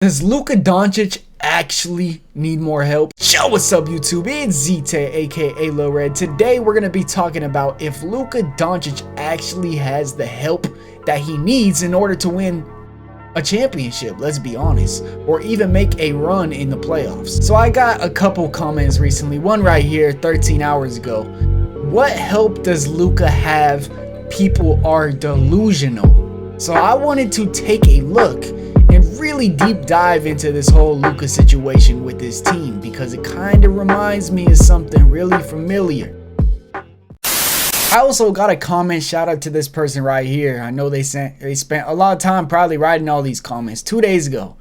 Does Luka Doncic actually need more help? Yo, what's up YouTube? It's ZTAY, aka Lil Red. Today we're gonna be talking about if Luka Doncic actually has the help that he needs in order to win a championship, let's be honest, or even make a run in the playoffs. So I got a couple comments recently, one right here 13 hours ago. What help does Luka have? People are delusional. So I wanted to take a look and really deep dive into this whole Luka situation with this team, because it kind of reminds me of something really familiar. I also got a comment, shout out to this person right here. I know they spent a lot of time probably writing all these comments 2 days ago.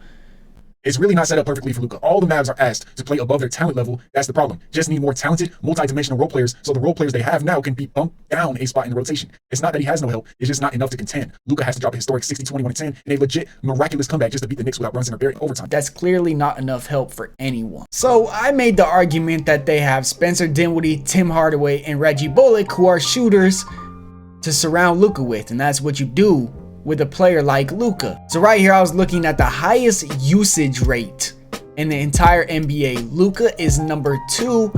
It's really not set up perfectly for Luka. All the Mavs are asked to play above their talent level. That's the problem. Just need more talented, multi-dimensional role players, so the role players they have now can be bumped down a spot in the rotation. It's not that he has no help. It's just not enough to contend. Luka has to drop a historic 60-21-10 in a legit, miraculous comeback just to beat the Knicks without Brunson or Barry in overtime. That's clearly not enough help for anyone. So I made the argument that they have Spencer Dinwiddie, Tim Hardaway, and Reggie Bullock, who are shooters to surround Luka with, and that's what you do with a player like Luka. So right here I was looking at the highest usage rate in the entire NBA. Luka is number 2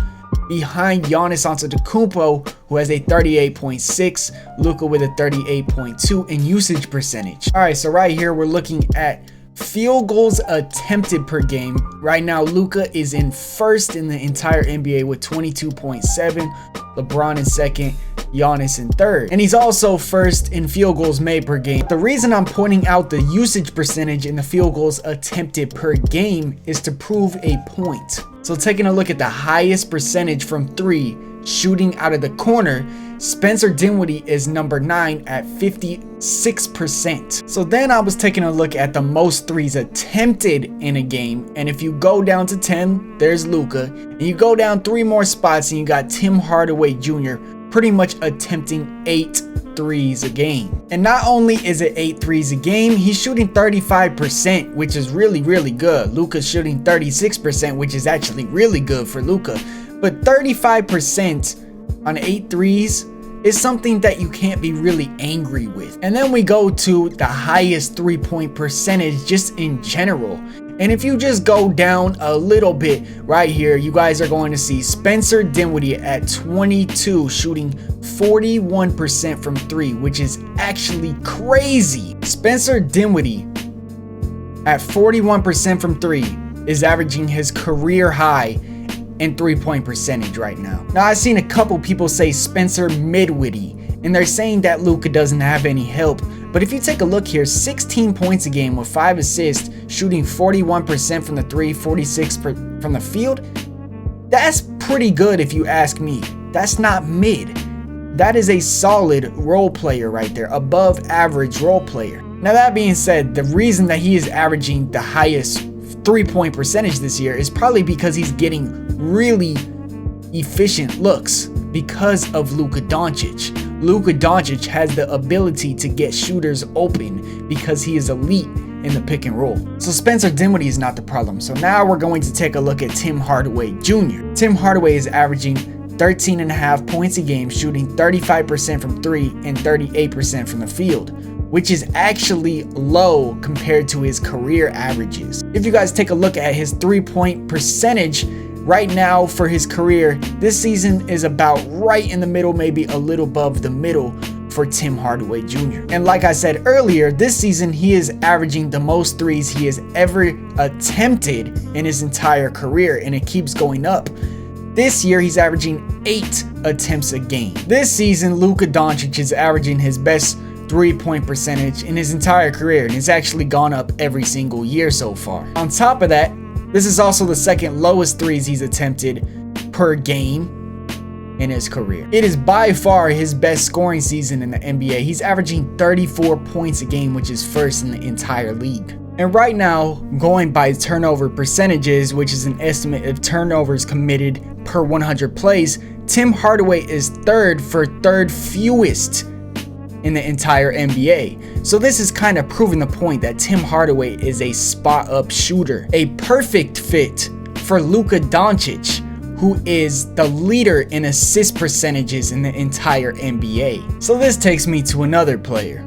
behind Giannis Antetokounmpo, who has a 38.6, Luka with a 38.2 in usage percentage. All right, so right here we're looking at field goals attempted per game. Right now Luka is in first in the entire NBA with 22.7, LeBron in second, Giannis in third, and he's also first in field goals made per game. The reason I'm pointing out the usage percentage in the field goals attempted per game is to prove a point. So taking a look at the highest percentage from 3 shooting out of the corner, Spencer Dinwiddie is number 9 at 56%. So then I was taking a look at the most threes attempted in a game, and if you go down to 10, there's Luka, and you go down 3 more spots and you got Tim Hardaway Jr. pretty much attempting 8 threes a game. And not only is it 8 threes a game, he's shooting 35%, which is really good. Luka's shooting 36%, which is actually really good for Luka. But 35% on 8 threes is something that you can't be really angry with. And then we go to the highest 3-point percentage just in general. And if you just go down a little bit right here, you guys are going to see Spencer Dinwiddie at 22 shooting 41% from 3, which is actually crazy. Spencer Dinwiddie at 41% from 3 is averaging his career high in 3-point percentage right now. Now I've seen a couple people say Spencer Midwitty, and they're saying that Luka doesn't have any help. But if you take a look here, 16 points a game with 5 assists, shooting 41% from the 3, 46 from the field. That's pretty good if you ask me. That's not mid. That is a solid role player right there, above average role player. Now that being said, the reason that he is averaging the highest 3-point percentage this year is probably because he's getting really efficient looks because of Luka Doncic. Luka Doncic has the ability to get shooters open because he is elite in the pick and roll. So Spencer Dinwiddie is not the problem. So now we're going to take a look at Tim Hardaway Jr. Tim Hardaway is averaging 13.5 points a game, shooting 35% from 3 and 38% from the field, which is actually low compared to his career averages. If you guys take a look at his 3-point percentage right now for his career, this season is about right in the middle, maybe a little above the middle for Tim Hardaway Jr. And like I said earlier, this season he is averaging the most threes he has ever attempted in his entire career, and it keeps going up. This year he's averaging 8 attempts a game. This season Luka Doncic is averaging his best 3-point percentage in his entire career, and it's actually gone up every single year so far. On top of that, this is also the second lowest threes he's attempted per game in his career. It is by far his best scoring season in the NBA. He's averaging 34 points a game, which is first in the entire league. And right now, going by turnover percentages, which is an estimate of turnovers committed per 100 plays, Tim Hardaway is third for third fewest in the entire NBA. So this is kind of proving the point that Tim Hardaway is a spot-up shooter, a perfect fit for Luka Doncic, who is the leader in assist percentages in the entire NBA. So this takes me to another player,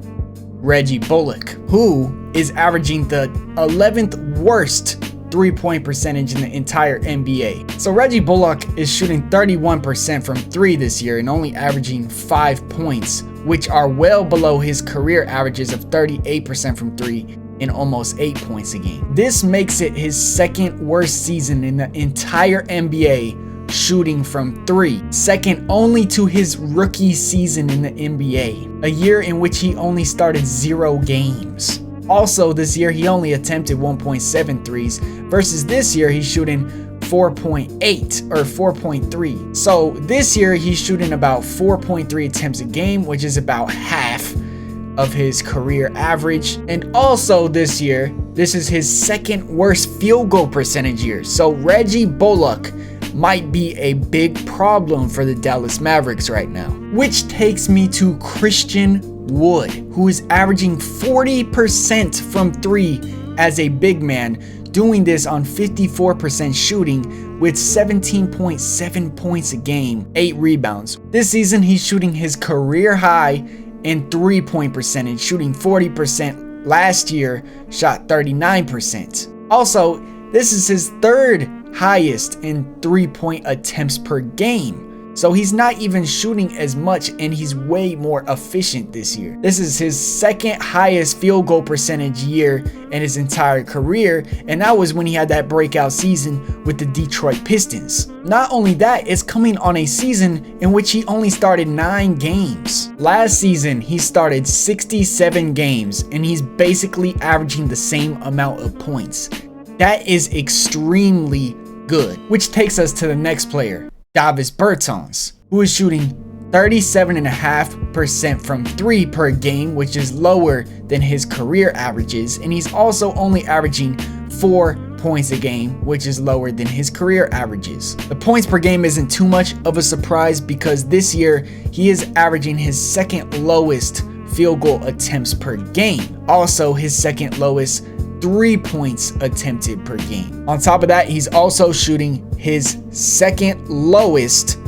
Reggie Bullock, who is averaging the 11th worst three-point percentage in the entire NBA. So Reggie Bullock is shooting 31% from 3 this year and only averaging 5 points, which are well below his career averages of 38% from 3 and almost 8 points a game. This makes it his second worst season in the entire NBA shooting from 3, second only to his rookie season in the NBA, a year in which he only started 0 games. Also, this year he only attempted 1.7 threes versus this year he's shooting 4.8 or 4.3. So this year he's shooting about 4.3 attempts a game, which is about half of his career average. And also this year, this is his second worst field goal percentage year. So Reggie Bullock might be a big problem for the Dallas Mavericks right now. Which takes me to Christian Wood, who is averaging 40% from 3 as a big man, doing this on 54% shooting with 17.7 points a game, 8 rebounds. This season he's shooting his career high in 3-point percentage, shooting 40%. Last year shot 39%. Also, this is his third highest in 3-point attempts per game. So he's not even shooting as much and he's way more efficient this year. This is his second highest field goal percentage year in his entire career, and that was when he had that breakout season with the Detroit Pistons. Not only that, it's coming on a season in which he only started 9 games. Last season, he started 67 games and he's basically averaging the same amount of points. That is extremely good, which takes us to the next player, Davis Bertans, who is shooting 37.5% from 3 per game, which is lower than his career averages, and he's also only averaging 4 points a game, which is lower than his career averages. The points per game isn't too much of a surprise because this year he is averaging his second lowest field goal attempts per game, also his second lowest 3 points attempted per game. On top of that, he's also shooting his second lowest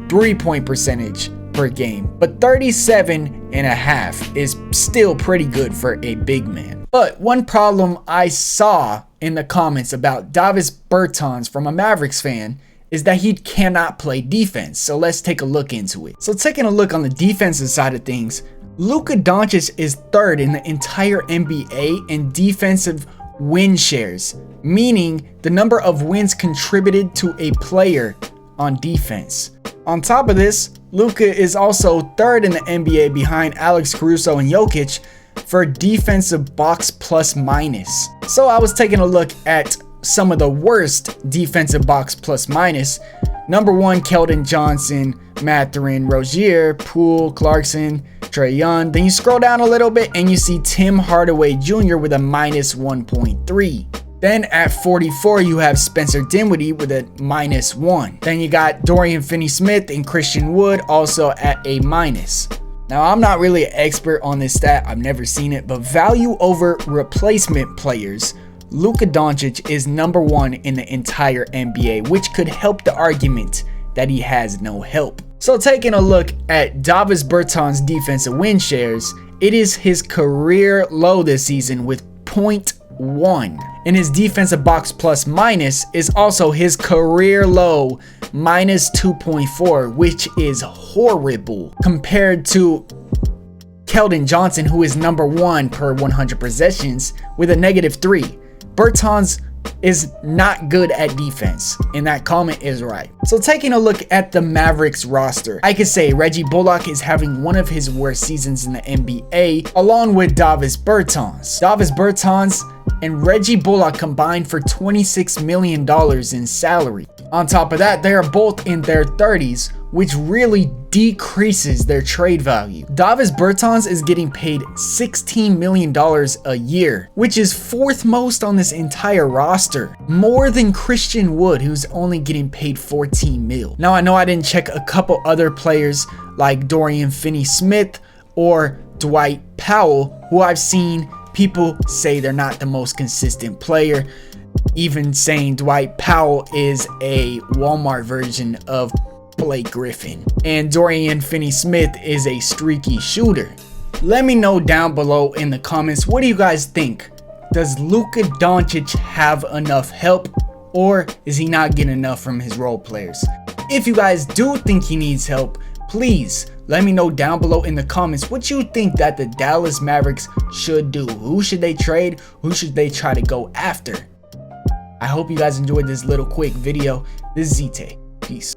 3-point percentage per game, but 37.5 is still pretty good for a big man. But one problem I saw in the comments about Davis Bertans from a Mavericks fan is that he cannot play defense. So let's take a look into it. So taking a look on the defensive side of things, Luka Doncic is third in the entire NBA in defensive win shares, meaning the number of wins contributed to a player on defense. On top of this, Luka is also third in the NBA behind Alex Caruso and Jokic for defensive box plus minus. So I was taking a look at some of the worst defensive box plus minus. Number 1, Keldon Johnson, Mathurin, Rozier, Poole, Clarkson, Trae Young. Then you scroll down a little bit and you see Tim Hardaway Jr. with a minus 1.3. Then at 44, you have Spencer Dinwiddie with a minus 1. Then you got Dorian Finney-Smith and Christian Wood also at a minus. Now, I'm not really an expert on this stat. I've never seen it, but value over replacement players, Luka Doncic is number 1 in the entire NBA, which could help the argument that he has no help. So taking a look at Davis Bertans' defensive win shares, it is his career low this season with 0.1. And his defensive box plus minus is also his career low, minus 2.4, which is horrible compared to Keldon Johnson, who is number 1 per 100 possessions with a negative 3. Bertans is not good at defense, and that comment is right. So taking a look at the Mavericks roster, I could say Reggie Bullock is having one of his worst seasons in the NBA, along with Davis Bertans. Davis Bertans and Reggie Bullock combined for $26 million in salary. On top of that, they are both in their 30s, which really decreases their trade value. Davis Bertans is getting paid $16 million a year, which is 4th most on this entire roster, more than Christian Wood, who's only getting paid $14 million. Now, I know I didn't check a couple other players like Dorian Finney-Smith or Dwight Powell, who I've seen people say they're not the most consistent player, even saying Dwight Powell is a Walmart version of Blake Griffin, and Dorian Finney-Smith is a streaky shooter. Let me know down below in the comments, what do you guys think Does Luka Doncic have enough help, or is he not getting enough from his role players? If you guys do think he needs help, please let me know down below in the comments what you think that the Dallas Mavericks should do. Who should they trade? Who should they try to go after? I hope you guys enjoyed this little quick video. This is ZTAY. Peace.